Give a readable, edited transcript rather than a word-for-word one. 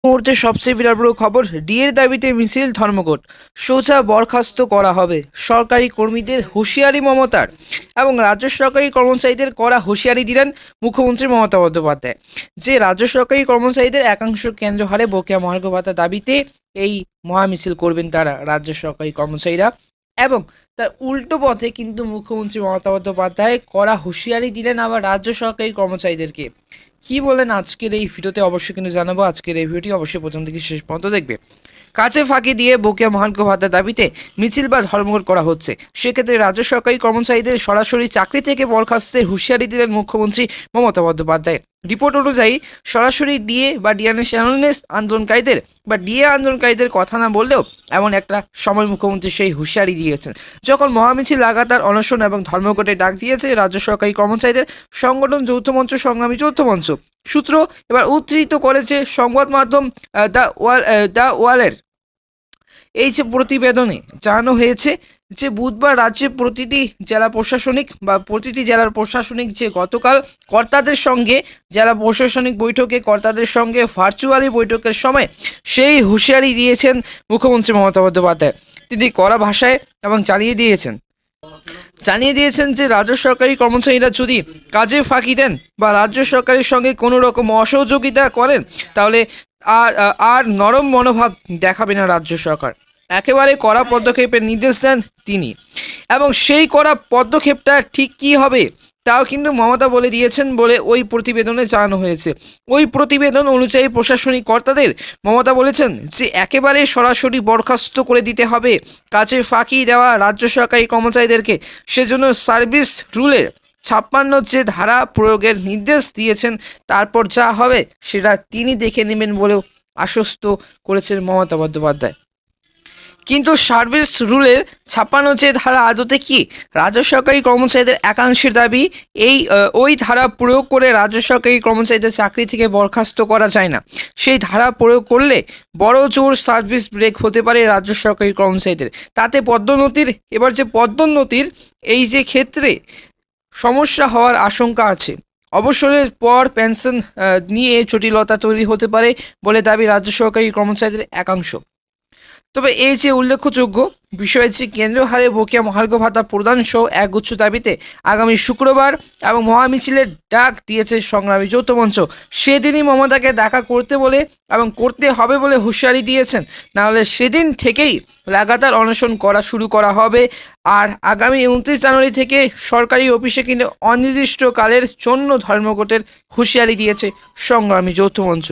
মুহূর্তে সবচেয়ে বিরাট বড় খবর, ডিএর দাবিতে মিছিল ধর্মঘট সোজা বরখাস্ত করা হবে। সরকারি কর্মীদের হুঁশিয়ারি মমতার এবং রাজ্য সরকারি কর্মচারীদের কড়া হুঁশিয়ারি দিলেন মুখ্যমন্ত্রী মমতা বন্দ্যোপাধ্যায়। যে রাজ্য সরকারি কর্মচারীদের একাংশ কেন্দ্র হারে বকেয়া মহার্ঘ ভাতা দাবিতে এই মহামিছিল করবেন তারা রাজ্য সরকারি কর্মচারীরা, এবং তার উল্টো পথে কিন্তু মুখ্যমন্ত্রী মমতা বন্দ্যোপাধ্যায় কড়া হুঁশিয়ারি দিলেন আবার রাজ্য সরকারি কর্মচারীদেরকে। কি বলেন আজকের এই ভিডিওতে অবশ্যই কিন্তু জানাবো। আজকের এই ভিডিওটি অবশ্যই প্রথম থেকে শেষ পর্যন্ত দেখবে। কাজে ফাঁকি দিয়ে বকেয়া মহার্ঘ ভাতা দাবিতে মিছিল বা ধর্মঘট করা হচ্ছে, সেক্ষেত্রে রাজ্য সরকারি কর্মচারীদের সরাসরি চাকরি থেকে বরখাস্তের হুঁশিয়ারি দিলেন মুখ্যমন্ত্রী মমতা বন্দ্যোপাধ্যায়। রিপোর্ট অনুযায়ী সরাসরি ডিএ বা ডিএনএস আন্দোলনকারীদের বা ডিএ আন্দোলনকারীদের কথা না বললেও এমন একটা সময় মুখ্যমন্ত্রী সেই হুঁশিয়ারি দিয়েছেন যখন মহামিছিল লাগাতার অনশন এবং ধর্মঘটে ডাক দিয়েছে রাজ্য সরকারি কর্মচারীদের সংগঠন যৌথ মঞ্চ সংগ্রামী যৌথ মঞ্চ। সূত্র এবার উদ্ধৃত করেছে সংবাদ মাধ্যম দ্য ওয়ালের। এই যে প্রতিবেদনে জানানো হয়েছে যে বুধবার রাজ্যের প্রতিটি জেলার প্রশাসনিক যে গতকাল কর্তাদের সঙ্গে জেলা প্রশাসনিক বৈঠকে কর্তাদের সঙ্গে ভার্চুয়ালি বৈঠকের সময় সেই হুঁশিয়ারি দিয়েছেন মুখ্যমন্ত্রী মমতা বন্দ্যোপাধ্যায়। তিনি কড়া ভাষায় এবং জানিয়ে দিয়েছেন যে রাজ্য সরকারি কর্মচারীরা যদি কাজে ফাঁকি দেন বা রাজ্য সরকারের সঙ্গে কোনো রকম অসহযোগিতা করেন তাহলে আর নরম মনোভাব দেখাবে না রাজ্য সরকার। একেবারে কড়া পদক্ষেপের নির্দেশ দেন তিনি, এবং সেই কড়া পদক্ষেপটা ঠিক কী হবে তাও কিন্তু মমতা বলে দিয়েছেন বলে ওই প্রতিবেদনে জানানো হয়েছে। ওই প্রতিবেদন অনুযায়ী প্রশাসনিক কর্তাদের মমতা বলেছেন যে একেবারে সরাসরি বরখাস্ত করে দিতে হবে কাজে ফাঁকি দেওয়া রাজ্য সরকারি কর্মচারীদেরকে। সেজন্য সার্ভিস রুলের 56 যে ধারা প্রয়োগের নির্দেশ দিয়েছেন, তারপর যা হবে সেটা তিনি দেখে নেবেন বলেও আশ্বস্ত করেছেন মমতা বন্দ্যোপাধ্যায়। কিন্তু সার্ভিস রুলের 56 যে ধারা আদতে কি রাজ্য সরকারি কর্মচারীদের একাংশের দাবি ওই ধারা প্রয়োগ করে রাজ্য সরকারি কর্মচারীদের চাকরি থেকে বরখাস্ত করা যায় না। সেই ধারা প্রয়োগ করলে বড় জোর সার্ভিস ব্রেক হতে পারে রাজ্য সরকারি কর্মচারীদের। তাতে পদোন্নতির এই যে ক্ষেত্রে সমস্যা হওয়ার আশঙ্কা আছে। অবসরের পর পেনশন নিয়ে জটিলতা তৈরি হতে পারে বলে দাবি রাজ্য সরকারি কর্মচারীদের একাংশ। তবে এই যে উল্লেখযোগ্য বিষয় যে কেন্দ্রীয় হারে বকেয়া মহার্ঘ ভাতা প্রদান সহ একগুচ্ছ দাবিতে আগামী শুক্রবার এবং মহামিছিলের ডাক দিয়েছে সংগ্রামী যৌথ মঞ্চ। সেদিনই মমতাকে দেখা করতে বলে এবং করতে হবে বলে হুঁশিয়ারি দিয়েছেন, নাহলে সেদিন থেকেই লাগাতার অনশন করা শুরু করা হবে। আর আগামী 29 জানুয়ারি থেকে সরকারি অফিসে কিন্তু অনির্দিষ্টকালের জন্য ধর্মঘটের হুঁশিয়ারি দিয়েছে সংগ্রামী যৌথ মঞ্চ।